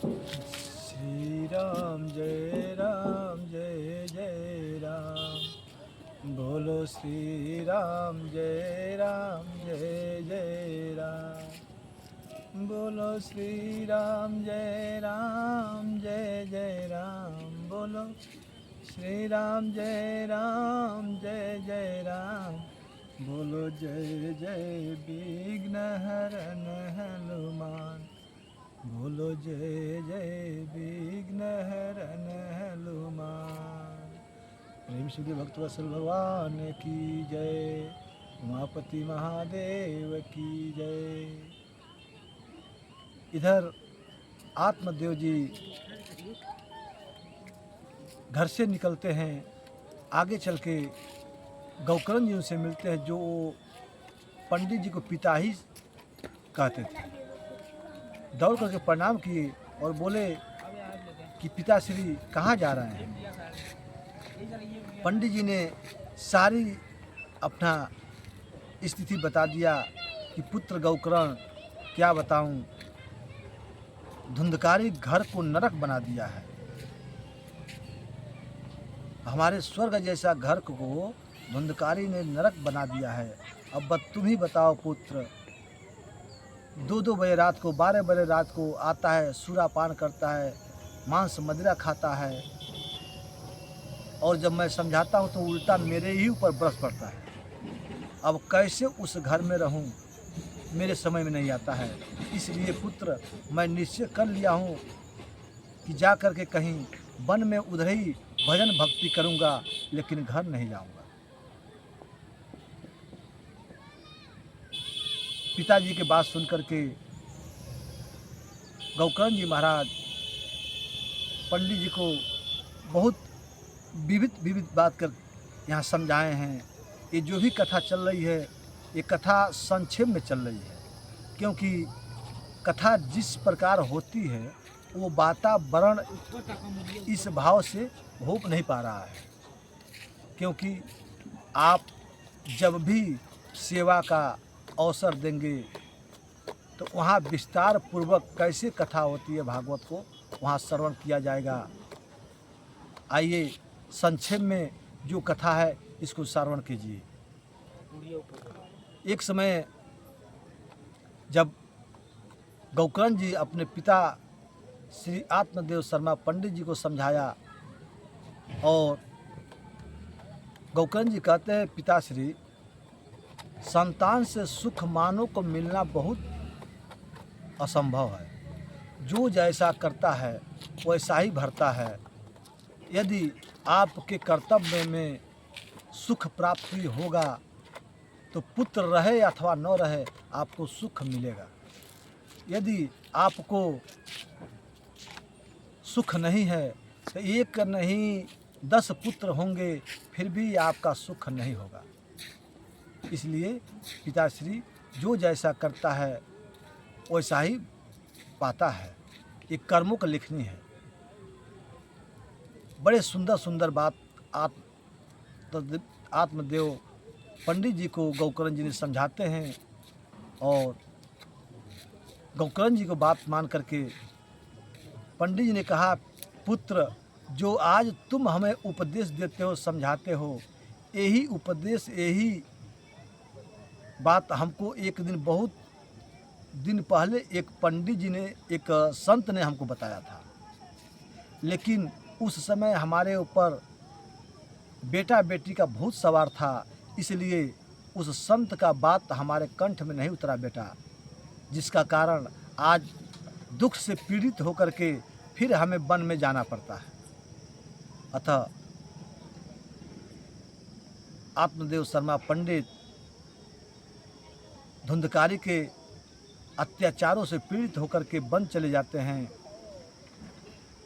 श्री राम जय राम जय जय राम। बोलो श्री राम जय जय राम। बोलो श्री राम जय जय राम। बोलो श्री राम जय जय राम। बोलो जय जय विघ्न हरन हनुमान। बोलो जय जय विघ्न हरन हनुमान। प्रेम से भक्त वत्सल भगवान की जय। उमापति महादेव की जय। इधर आत्मदेव जी घर से निकलते हैं, आगे चल के गौकर्ण जी उनसे मिलते हैं, जो पंडित जी को पिता ही कहते थे। दौड़ करके प्रणाम किए और बोले कि पिताश्री कहाँ जा रहे हैं। पंडित जी ने सारी अपना स्थिति बता दिया कि पुत्र गौकर्ण, क्या बताऊं, धुंधकारी घर को नरक बना दिया है। हमारे स्वर्ग जैसा घर को धुंधकारी ने नरक बना दिया है। अब तुम ही बताओ पुत्र, 2-2 बजे रात को, 12 बजे रात को आता है, सुरापान करता है, मांस मदिरा खाता है, और जब मैं समझाता हूँ तो उल्टा मेरे ही ऊपर बरस पड़ता है। अब कैसे उस घर में रहूँ, मेरे समय में नहीं आता है। इसलिए पुत्र, मैं निश्चय कर लिया हूँ कि जा कर के कहीं वन में उधर ही भजन भक्ति करूँगा, लेकिन घर नहीं जाऊँगा। पिताजी की बात सुन करके गौकर्ण जी महाराज पंडित जी को बहुत विविध बात कर यहाँ समझाए हैं। ये जो भी कथा चल रही है, ये कथा संक्षेप में चल रही है, क्योंकि कथा जिस प्रकार होती है वो वातावरण इस भाव से हो नहीं पा रहा है। क्योंकि आप जब भी सेवा का अवसर देंगे तो वहाँ विस्तार पूर्वक कैसे कथा होती है भागवत को वहाँ श्रवण किया जाएगा। आइए संक्षेप में जो कथा है इसको श्रवण कीजिए। एक समय जब गौकर्ण जी अपने पिता श्री आत्मदेव शर्मा पंडित जी को समझाया, और गौकर्ण जी कहते हैं, पिताश्री, संतान से सुख मानव को मिलना बहुत असंभव है। जो जैसा करता है वैसा ही भरता है। यदि आपके कर्तव्य में सुख प्राप्ति होगा तो पुत्र रहे अथवा न रहे आपको सुख मिलेगा। यदि आपको सुख नहीं है तो 1 नहीं 10 पुत्र होंगे, फिर भी आपका सुख नहीं होगा। इसलिए पिताश्री, जो जैसा करता है वैसा ही पाता है। ये कर्मों का लिखनी है। बड़े सुंदर सुंदर बात आत्मदेव पंडित जी को गौकर्ण जी ने समझाते हैं, और गौकर्ण जी को बात मान करके पंडित जी ने कहा, पुत्र, जो आज तुम हमें उपदेश देते हो, समझाते हो, यही उपदेश, यही बात हमको एक दिन, बहुत दिन पहले एक पंडित जी ने, एक संत ने हमको बताया था। लेकिन उस समय हमारे ऊपर बेटा बेटी का भूत सवार था, इसलिए उस संत का बात हमारे कंठ में नहीं उतरा बेटा, जिसका कारण आज दुख से पीड़ित होकर के फिर हमें वन में जाना पड़ता है। अतः आत्मदेव शर्मा पंडित धुंधकारी के अत्याचारों से पीड़ित होकर के वन चले जाते हैं।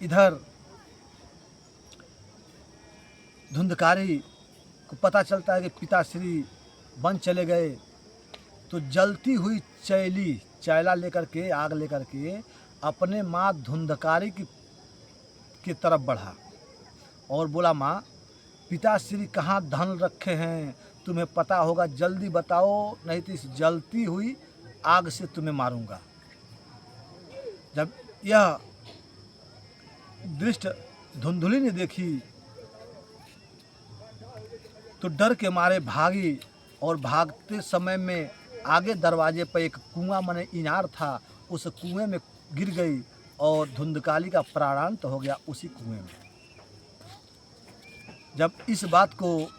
इधर धुंधकारी को पता चलता है कि पिताश्री वन चले गए, तो जलती हुई चैला लेकर के, आग लेकर के अपने माँ धुंधकारी की तरफ बढ़ा और बोला, माँ, पिताश्री कहाँ धन रखे हैं, तुम्हें पता होगा, जल्दी बताओ, नहीं तो इस जलती हुई आग से तुम्हें मारूंगा। जब यह दृष्ट धुंधुली ने देखी तो डर के मारे भागी, और भागते समय में आगे दरवाजे पर एक कुआं माने इनार था, उस कुएं में गिर गई और धुंधकाली का प्राणांत हो गया उसी कुएं में। जब इस बात को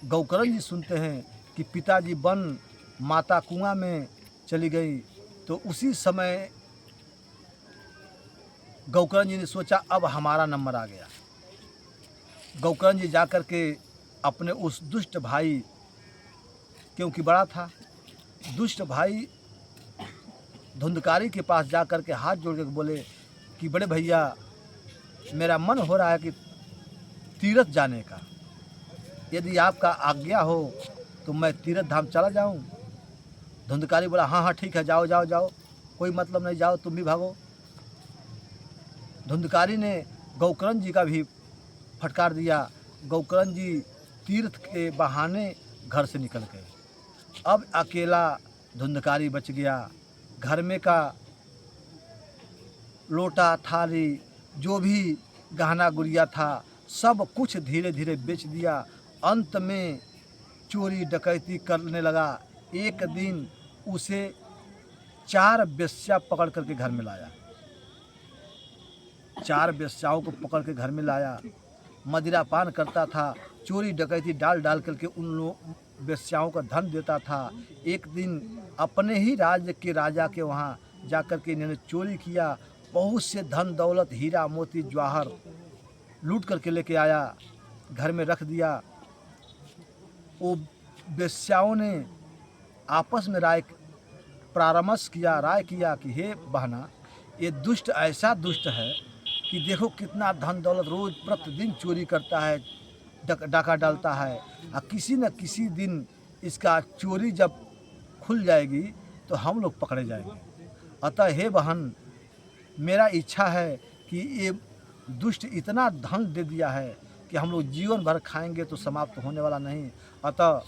गौकर्ण जी सुनते हैं कि पिताजी वन, माता कुआं में चली गई, तो उसी समय गौकर्ण जी ने सोचा अब हमारा नंबर आ गया। गौकर्ण जी जाकर के अपने उस दुष्ट भाई, क्योंकि बड़ा था, दुष्ट भाई धुंधकारी के पास जाकर के हाथ जोड़ के बोले कि बड़े भैया, मेरा मन हो रहा है कि तीर्थ जाने का, यदि आपका आज्ञा हो तो मैं तीर्थ धाम चला जाऊं। धुंधकारी बोला हाँ हाँ ठीक है, जाओ जाओ जाओ, कोई मतलब नहीं, जाओ तुम भी भागो। धुंधकारी ने गौकर्ण जी का भी फटकार दिया। गौकर्ण जी तीर्थ के बहाने घर से निकल गए। अब अकेला धुंधकारी बच गया। घर में का लोटा थाली जो भी गहना गुड़िया था सब कुछ धीरे धीरे बेच दिया। अंत में चोरी डकैती करने लगा। एक दिन उसे 4 वेश्या पकड़ करके घर में लाया। 4 वेश्याओं को पकड़ के घर में लाया। मदिरा पान करता था, चोरी डकैती डाल डाल करके उन लोग वेश्याओं का धन देता था। एक दिन अपने ही राज्य के राजा के वहाँ जाकर के इन्होंने चोरी किया। बहुत से धन दौलत, हीरा मोती जवाहर लूट करके लेके आया, घर में रख दिया। वो वेश्याओं ने आपस में राय किया कि हे बहना, ये दुष्ट ऐसा दुष्ट है कि देखो कितना धन दौलत रोज प्रतिदिन चोरी करता है, डाका डालता है, और किसी न किसी दिन इसका चोरी जब खुल जाएगी तो हम लोग पकड़े जाएंगे। अतः हे बहन, मेरा इच्छा है कि ये दुष्ट इतना धन दे दिया है कि हम लोग जीवन भर खाएंगे तो समाप्त होने वाला नहीं। अतः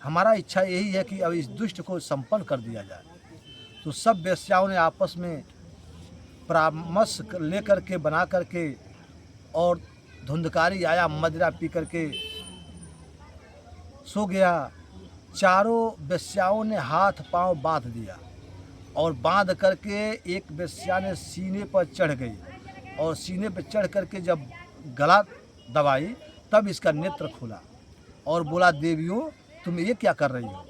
हमारा इच्छा यही है कि अब इस दुष्ट को संपन्न कर दिया जाए। तो सब वेश्याओं ने आपस में परामर्श लेकर के बना करके, और धुंधकारी आया मदिरा पी करके सो गया। चारों वेश्याओं ने हाथ पांव बांध दिया, और बांध करके एक वेश्या ने सीने पर चढ़ गई, और सीने पर चढ़ करके जब गला दबाई तब इसका नेत्र खुला और बोला, देवियों तुम ये क्या कर रही हो?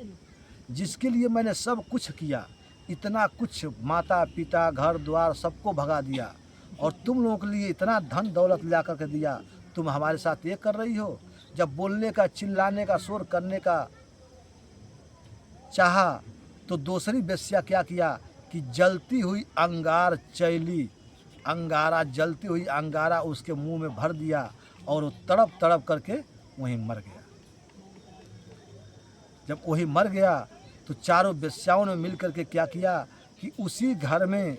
जिसके लिए मैंने सब कुछ किया, इतना कुछ माता पिता घर द्वार सबको भगा दिया, और तुम लोगों के लिए इतना धन दौलत ला करके दिया, तुम हमारे साथ ये कर रही हो? जब बोलने का, चिल्लाने का, शोर करने का चाहा तो दूसरी वेश्या क्या किया कि जलती हुई अंगार चैली, अंगारा, जलती हुई अंगारा उसके मुंह में भर दिया, और वो तड़प तड़प करके वहीं मर गया। जब वही मर गया तो चारों वेश्याओं ने मिल करके क्या किया कि उसी घर में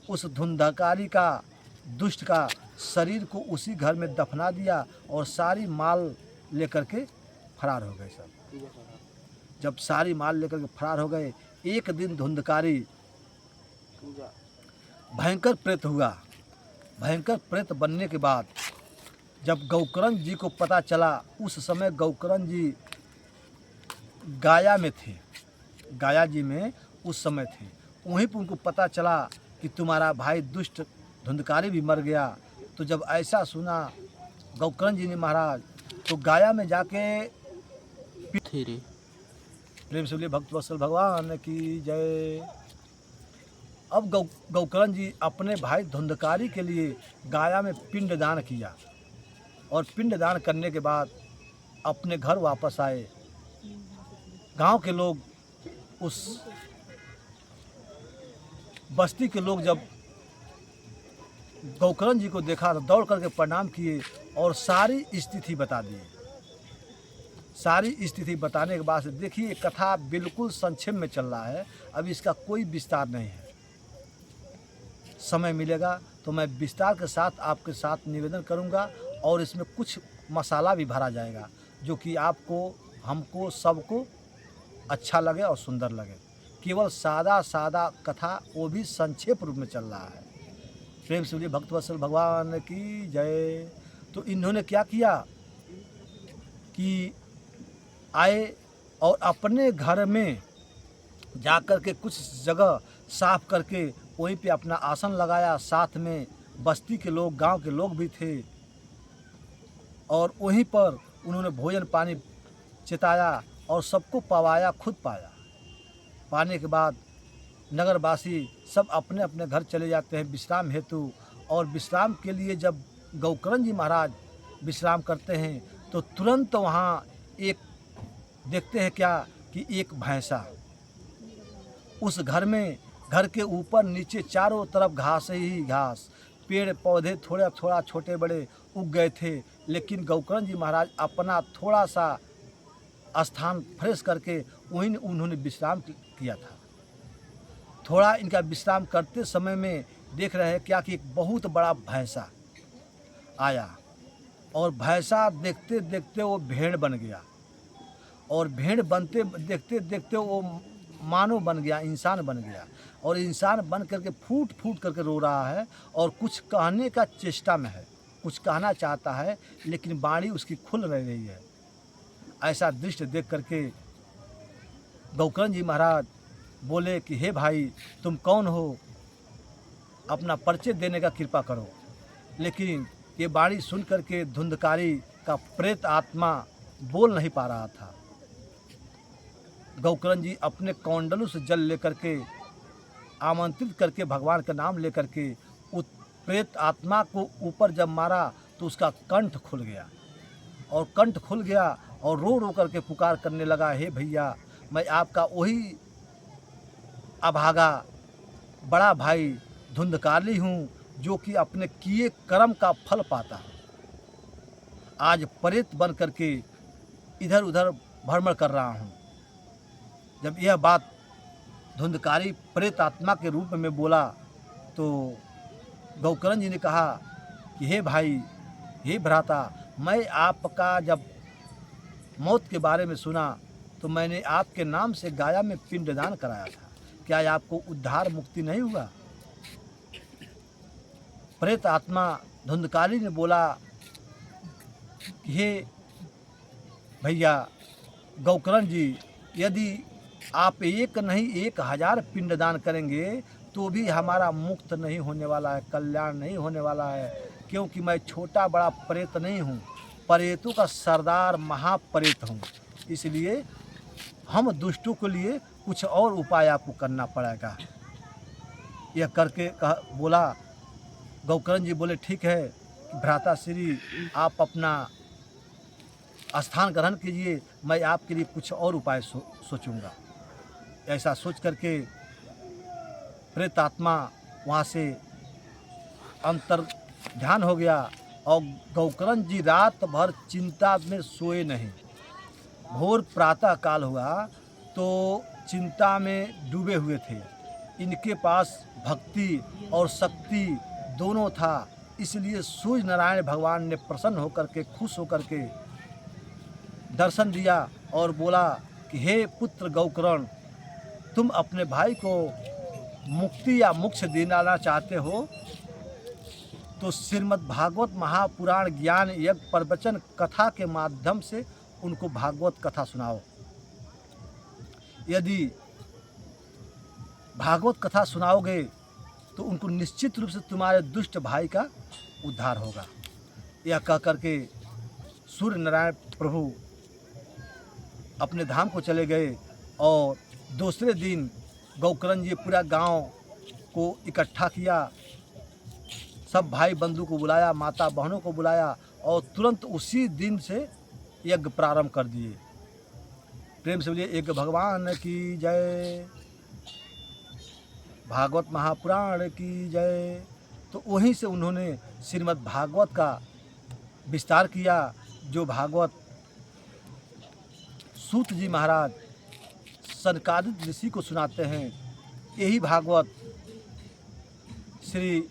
उस धुंधकारी का, दुष्ट का शरीर को उसी घर में दफना दिया, और सारी माल लेकर के फरार हो गए सब। जब सारी माल लेकर के फरार हो गए, एक दिन धुंधकारी भयंकर प्रेत हुआ। भयंकर प्रेत बनने के बाद जब गौकर्ण जी को पता चला, उस समय गौकर्ण जी गाया में थे, गाया जी में उस समय थे। वहीं पर उनको पता चला कि तुम्हारा भाई दुष्ट धुंधकारी भी मर गया। तो जब ऐसा सुना गौकर्ण जी ने महाराज, तो गाया में जाके प्रेम से बोलिए भक्त वत्सल भगवान की जय। अब गौकर्ण जी अपने भाई धुंधकारी के लिए गाया में पिंड दान किया, और पिंड दान करने के बाद अपने घर वापस आए। गांव के लोग, उस बस्ती के लोग जब गौकर्ण जी को देखा तो दौड़ करके प्रणाम किए और सारी स्थिति बता दी। सारी स्थिति बताने के बाद से देखिए, कथा बिल्कुल संक्षेप में चल रहा है, अब इसका कोई विस्तार नहीं है। समय मिलेगा तो मैं विस्तार के साथ आपके साथ निवेदन करूंगा, और इसमें कुछ मसाला भी भरा जाएगा जो कि आपको, हमको, सबको अच्छा लगे और सुंदर लगे। केवल सादा सादा कथा, वो भी संक्षेप रूप में चल रहा है। प्रेम से बोलिए भक्तवत्सल भगवान की जय। तो इन्होंने क्या किया कि आए और अपने घर में जाकर के कुछ जगह साफ करके वहीं पे अपना आसन लगाया। साथ में बस्ती के लोग, गांव के लोग भी थे और वहीं पर उन्होंने भोजन पानी चिताया और सबको पवाया, खुद पाया। पाने के बाद नगरवासी सब अपने अपने घर चले जाते हैं विश्राम हेतु। और विश्राम के लिए जब गौकर्ण जी महाराज विश्राम करते हैं तो तुरंत वहाँ एक देखते हैं क्या कि एक भैंसा उस घर में, घर के ऊपर नीचे चारों तरफ घास ही घास, पेड़ पौधे थोड़ा थोड़ा छोटे बड़े उग गए थे। लेकिन गौकर्ण जी महाराज अपना थोड़ा सा स्थान फ्रेश करके वहीं उन्होंने विश्राम किया था। थोड़ा इनका विश्राम करते समय में देख रहे हैं क्या कि एक बहुत बड़ा भैंसा आया और भैंसा देखते देखते वो भेड़ बन गया और भेड़ बनते देखते देखते वो मानव बन गया, इंसान बन गया और इंसान बन करके फूट फूट करके रो रहा है और कुछ कहने का चेष्टा में है, कुछ कहना चाहता है लेकिन वाणी उसकी खुल नहीं रही है। ऐसा दृश्य देख करके गौकर्ण जी महाराज बोले कि हे भाई तुम कौन हो, अपना परिचय देने का कृपा करो। लेकिन ये वाणी सुन करके धुंधकारी का प्रेत आत्मा बोल नहीं पा रहा था। गौकर्ण जी अपने कौंडलों से जल लेकर के आमंत्रित करके भगवान का नाम लेकर के उस प्रेत आत्मा को ऊपर जब मारा तो उसका कंठ खुल गया और कंठ खुल गया और रो रो करके पुकार करने लगा, हे भैया मैं आपका वही अभागा बड़ा भाई धुंधकारी हूँ जो कि अपने किए कर्म का फल पाता है। आज प्रेत बन करके इधर उधर भ्रमण कर रहा हूँ। जब यह बात धुंधकारी प्रेत आत्मा के रूप में बोला तो गौकर्ण जी ने कहा कि हे भाई, हे भ्राता, मैं आपका जब मौत के बारे में सुना तो मैंने आपके नाम से गाया में पिंडदान कराया था, क्या आपको उद्धार मुक्ति नहीं हुआ? प्रेत आत्मा धुंधकारी ने बोला कि हे भैया गौकर्ण जी, यदि आप एक नहीं 1000 पिंडदान करेंगे तो भी हमारा मुक्त नहीं होने वाला है, कल्याण नहीं होने वाला है, क्योंकि मैं छोटा बड़ा प्रेत नहीं हूँ, प्रेतों का सरदार महाप्रेत हूँ। इसलिए हम दुष्टों के लिए कुछ और उपाय आपको करना पड़ेगा। यह करके बोला गौकर्ण जी बोले ठीक है भ्राता श्री, आप अपना स्थान ग्रहण कीजिए, मैं आपके लिए कुछ और उपाय सोचूंगा। ऐसा सोच करके प्रेत आत्मा वहाँ से अंतर ध्यान हो गया और गौकर्ण जी रात भर चिंता में सोए नहीं। भोर प्रातः काल हुआ तो चिंता में डूबे हुए थे। इनके पास भक्ति और शक्ति दोनों था, इसलिए सूर्य नारायण भगवान ने प्रसन्न होकर के, खुश होकर के दर्शन दिया और बोला कि हे पुत्र गौकर्ण, तुम अपने भाई को मुक्ति या मोक्ष दिलाना चाहते हो तो श्रीमद् भागवत महापुराण ज्ञान यज्ञ प्रवचन कथा के माध्यम से उनको भागवत कथा सुनाओ। यदि भागवत कथा सुनाओगे तो उनको निश्चित रूप से तुम्हारे दुष्ट भाई का उद्धार होगा। यह कह करके सूर्य नारायण प्रभु अपने धाम को चले गए और दूसरे दिन गौकर्ण जी पूरा गांव को इकट्ठा किया, सब भाई बंधु को बुलाया, माता बहनों को बुलाया और तुरंत उसी दिन से यज्ञ प्रारंभ कर दिए। प्रेम से बोलिए यज्ञ भगवान की जय, भागवत महापुराण की जय। तो वहीं से उन्होंने श्रीमद् भागवत का विस्तार किया, जो भागवत सूत जी महाराज सनकादिक ऋषि को सुनाते हैं। यही भागवत श्री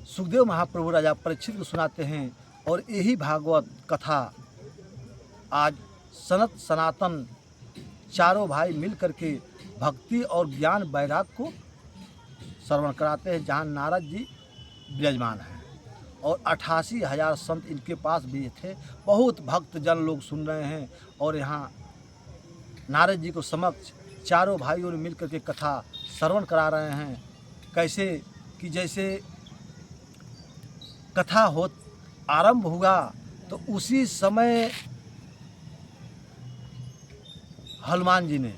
सुखदेव महाप्रभु राजा परीक्षित को सुनाते हैं और यही भागवत कथा आज सनत सनातन चारों भाई मिल करके भक्ति और ज्ञान वैराग्य को श्रवण कराते हैं, जहाँ नारद जी विराजमान हैं। और 88,000 संत इनके पास भी थे। बहुत भक्त जन लोग सुन रहे हैं और यहाँ नारद जी को समक्ष चारों भाइयों ने मिलकर के कथा श्रवण करा रहे हैं। कैसे कि जैसे कथा हो आरंभ हुआ तो उसी समय हनुमान जी ने